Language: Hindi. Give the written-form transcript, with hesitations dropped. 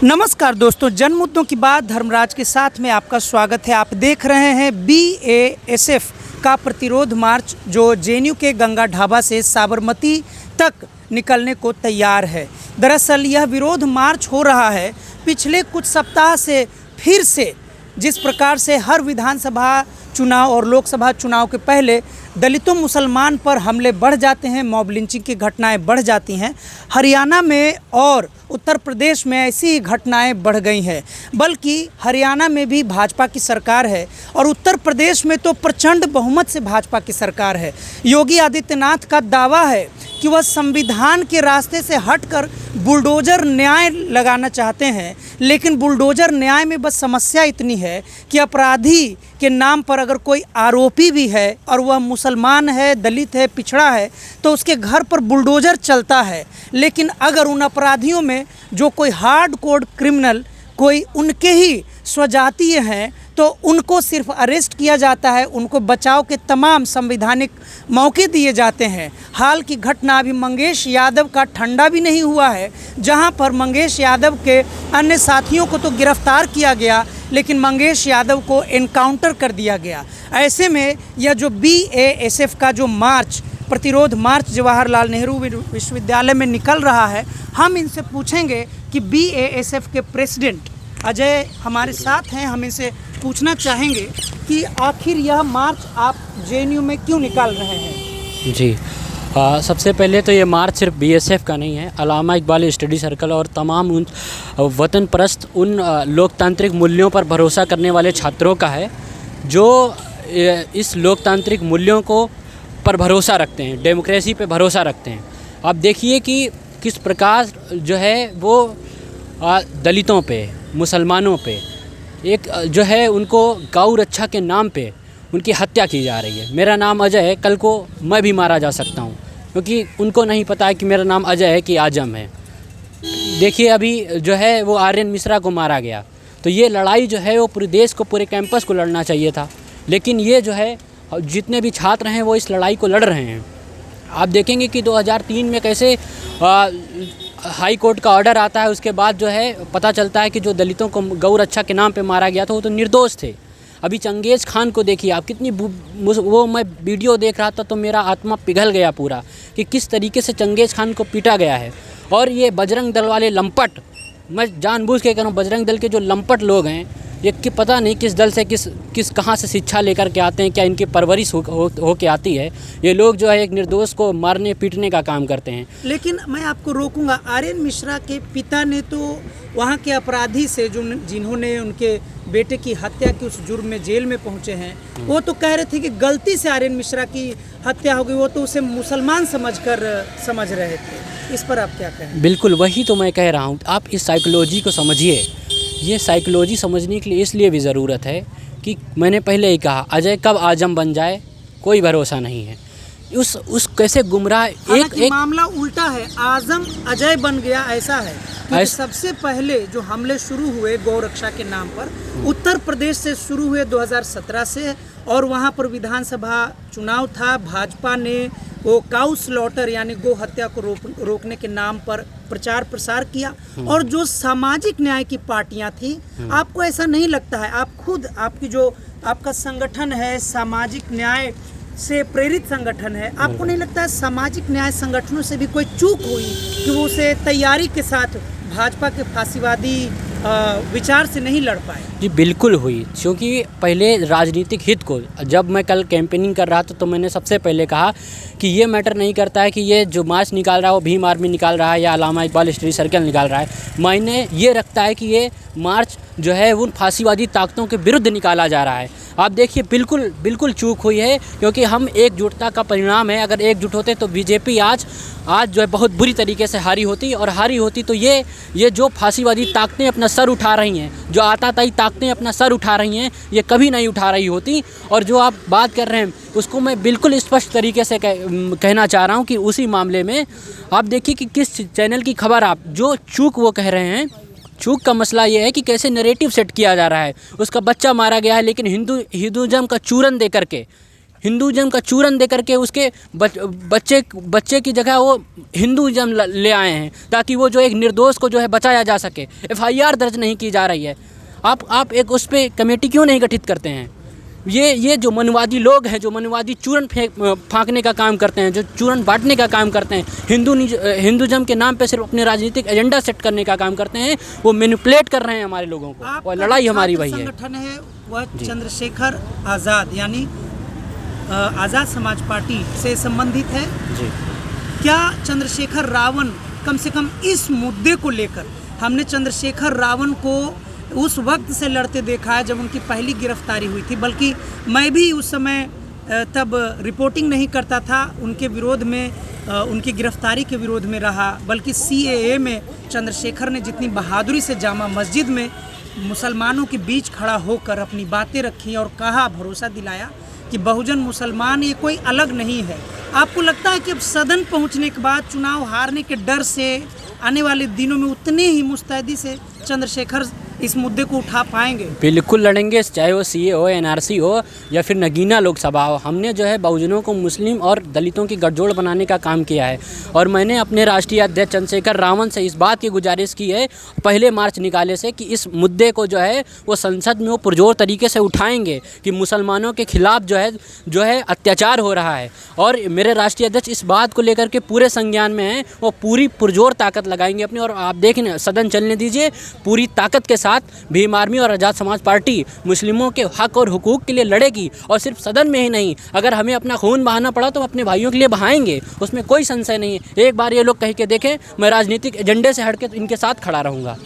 नमस्कार दोस्तों, जन मुद्दों की बात धर्मराज के साथ में आपका स्वागत है। आप देख रहे हैं BASF का प्रतिरोध मार्च जो जेएनयू के गंगा ढाबा से साबरमती तक निकलने को तैयार है। दरअसल यह विरोध मार्च हो रहा है पिछले कुछ सप्ताह से फिर से। जिस प्रकार से हर विधानसभा चुनाव और लोकसभा चुनाव के पहले दलितों मुसलमान पर हमले बढ़ जाते हैं, मॉब लिंचिंग की घटनाएं बढ़ जाती हैं, हरियाणा में और उत्तर प्रदेश में ऐसी ही घटनाएं बढ़ गई हैं। बल्कि हरियाणा में भी भाजपा की सरकार है और उत्तर प्रदेश में तो प्रचंड बहुमत से भाजपा की सरकार है। योगी आदित्यनाथ का दावा है कि वह संविधान के रास्ते से हटकर बुलडोज़र न्याय लगाना चाहते हैं, लेकिन बुलडोज़र न्याय में बस समस्या इतनी है कि अपराधी के नाम पर अगर कोई आरोपी भी है और वह मुसलमान है, दलित है, पिछड़ा है, तो उसके घर पर बुलडोज़र चलता है। लेकिन अगर उन अपराधियों में जो कोई हार्ड कोड क्रिमिनल कोई उनके ही स्वजातीय हैं तो उनको सिर्फ अरेस्ट किया जाता है, उनको बचाव के तमाम संवैधानिक मौके दिए जाते हैं। हाल की घटना अभी मंगेश यादव का ठंडा भी नहीं हुआ है, जहां पर मंगेश यादव के अन्य साथियों को तो गिरफ्तार किया गया लेकिन मंगेश यादव को एनकाउंटर कर दिया गया। ऐसे में यह जो BASF का जो मार्च, प्रतिरोध मार्च जवाहरलाल नेहरू विश्वविद्यालय में निकल रहा है, हम इनसे पूछेंगे कि BASF के प्रेसिडेंट अजय हमारे साथ हैं। हम इनसे पूछना चाहेंगे कि आखिर यह मार्च आप जेएनयू में क्यों निकाल रहे हैं? जी, सबसे पहले तो ये मार्च सिर्फ BASF का नहीं है, अल्लामा इकबाल स्टडी सर्कल और तमाम उन वतन परस्त, उन लोकतांत्रिक मूल्यों पर भरोसा करने वाले छात्रों का है जो इस लोकतांत्रिक मूल्यों को पर भरोसा रखते हैं, डेमोक्रेसी पे भरोसा रखते हैं। आप देखिए कि किस प्रकार जो है वो दलितों पे, मुसलमानों पे एक जो है उनको गौ रक्षा के नाम पे उनकी हत्या की जा रही है। मेरा नाम अजय है, कल को मैं भी मारा जा सकता हूँ, क्योंकि उनको नहीं पता है कि मेरा नाम अजय है कि आजम है। देखिए अभी जो है वो आर्यन मिश्रा को मारा गया, तो ये लड़ाई जो है वो पूरे देश को, पूरे कैंपस को लड़ना चाहिए था, लेकिन ये जो है जितने भी छात्र हैं वो इस लड़ाई को लड़ रहे हैं। आप देखेंगे कि 2003 में कैसे हाई कोर्ट का ऑर्डर आता है, उसके बाद जो है पता चलता है कि जो दलितों को गौ रक्षा के नाम पे मारा गया था वो तो निर्दोष थे। अभी चंगेज़ खान को देखिए आप, कितनी वो मैं वीडियो देख रहा था तो मेरा आत्मा पिघल गया पूरा कि किस तरीके से चंगेज़ खान को पीटा गया है। और ये बजरंग दल वाले लंपट, मैं जानबूझ के कह रहा हूँ, बजरंग दल के जो लंपट लोग हैं ये कि पता नहीं किस दल से किस कहाँ से शिक्षा लेकर के आते हैं, क्या इनकी परवरिश हो के आती है। ये लोग जो है एक निर्दोष को मारने पीटने का काम करते हैं। लेकिन मैं आपको रोकूंगा, आर्यन मिश्रा के पिता ने तो वहाँ के अपराधी से जिन्होंने उनके बेटे की हत्या की उस जुर्म में जेल में पहुँचे हैं, वो तो कह रहे थे कि गलती से आर्यन मिश्रा की हत्या हो गई, वो तो उसे मुसलमान समझ रहे थे। इस पर आप क्या कहें? बिल्कुल वही तो मैं कह रहा हूँ, आप इस साइकोलॉजी को समझिए। ये साइकोलॉजी समझने के लिए इसलिए भी ज़रूरत है कि मैंने पहले ही कहा, अजय कब आजम बन जाए कोई भरोसा नहीं है। उस कैसे गुमराह एक मामला उल्टा है, आजम अजय बन गया ऐसा है। क्योंकि सबसे पहले जो हमले शुरू हुए गौ रक्षा के नाम पर उत्तर प्रदेश से शुरू हुए 2017 से, और वहाँ पर विधानसभा चुनाव था, भाजपा ने वो काउ स्लॉटर यानी गौ हत्या को रोकने के नाम पर प्रचार प्रसार किया। और जो सामाजिक न्याय की पार्टियां थी, आपको ऐसा नहीं लगता है, आप खुद आपका संगठन है सामाजिक न्याय से प्रेरित संगठन है, आपको नहीं लगता है सामाजिक न्याय संगठनों से भी कोई चूक हुई कि वो उसे तैयारी के साथ भाजपा के फांसीवादी विचार से नहीं लड़ पाए? जी बिल्कुल हुई, क्योंकि पहले राजनीतिक हित को, जब मैं कल कैंपेनिंग कर रहा था तो मैंने सबसे पहले कहा कि ये मैटर नहीं करता है कि ये जो मार्च निकाल रहा है वो भीम आर्मी निकाल रहा है या अल्लामा इकबाल स्टडी सर्कल निकाल रहा है। मायने ये रखता है कि ये मार्च जो है उन फांसीवादी ताकतों के विरुद्ध निकाला जा रहा है। आप देखिए बिल्कुल चूक हुई है, क्योंकि हम एकजुटता का परिणाम है। अगर एकजुट होते तो बीजेपी आज जो है बहुत बुरी तरीके से हारी होती, और हारी होती तो ये जो फांसीवादी ताकतें अपना सर उठा रही हैं, जो आताताई ताकतें अपना सर उठा रही हैं, ये कभी नहीं उठा रही होती। और जो आप बात कर रहे हैं उसको मैं बिल्कुल स्पष्ट तरीके से कहना चाह रहा हूँ कि उसी मामले में आप देखिए कि किस चैनल की खबर, आप जो चूक वो कह रहे हैं, चूक का मसला ये है कि कैसे नैरेटिव सेट किया जा रहा है। उसका बच्चा मारा गया है, लेकिन हिंदुज़म का चूरन दे करके हिंदुज़म का चूरन दे करके उसके बच्चे की जगह वो हिंदुज़म ले आए हैं, ताकि वो जो एक निर्दोष को जो है बचाया जा सके। FIR दर्ज नहीं की जा रही है। आप एक उस पर कमेटी क्यों नहीं गठित करते हैं? ये जो मनवादी लोग हैं, जो मनवादी चूरन फाँकने का काम करते हैं, जो चूरन बांटने का काम करते हैं, हिंदुज़म के नाम पे सिर्फ अपने राजनीतिक एजेंडा सेट करने का काम करते हैं, वो मैनिपुलेट कर रहे हैं हमारे लोगों को, और लड़ाई हमारी वही है। संगठन है वह चंद्रशेखर आज़ाद यानी आज़ाद समाज पार्टी से संबंधित है जी। क्या चंद्रशेखर रावण कम से कम इस मुद्दे को लेकर, हमने चंद्रशेखर रावण को उस वक्त से लड़ते देखा है जब उनकी पहली गिरफ्तारी हुई थी, बल्कि मैं भी उस समय तब रिपोर्टिंग नहीं करता था उनके विरोध में, उनकी गिरफ्तारी के विरोध में रहा, बल्कि CAA में चंद्रशेखर ने जितनी बहादुरी से जामा मस्जिद में मुसलमानों के बीच खड़ा होकर अपनी बातें रखी और कहा, भरोसा दिलाया कि बहुजन मुसलमान ये कोई अलग नहीं है। आपको लगता है कि अब सदन पहुंचने के बाद चुनाव हारने के डर से आने वाले दिनों में उतने ही मुस्तैदी से चंद्रशेखर इस मुद्दे को उठा पाएंगे? बिल्कुल लड़ेंगे, चाहे वो CA हो, NRC हो या फिर नगीना लोकसभा हो। हमने जो है बहुजनों को मुस्लिम और दलितों की गठजोड़ बनाने का काम किया है, और मैंने अपने राष्ट्रीय अध्यक्ष चंद्रशेखर रावण से इस बात की गुजारिश की है पहले मार्च निकाले से कि इस मुद्दे को जो है वो संसद में वो पुरजोर तरीके से उठाएंगे कि मुसलमानों के खिलाफ जो है अत्याचार हो रहा है। और मेरे राष्ट्रीय अध्यक्ष इस बात को लेकर के पूरे संज्ञान में हैं, वो पूरी पुरजोर ताकत लगाएंगे अपनी। और आप देखें, सदन चलने दीजिए, पूरी ताकत के साथ भीम आर्मी और आज़ाद समाज पार्टी मुस्लिमों के हक और हुकूक के लिए लड़ेगी, और सिर्फ सदन में ही नहीं, अगर हमें अपना खून बहाना पड़ा तो अपने भाइयों के लिए बहाएंगे, उसमें कोई संशय नहीं है। एक बार ये लोग कह के देखें, मैं राजनीतिक एजेंडे से हट के इनके साथ खड़ा रहूँगा।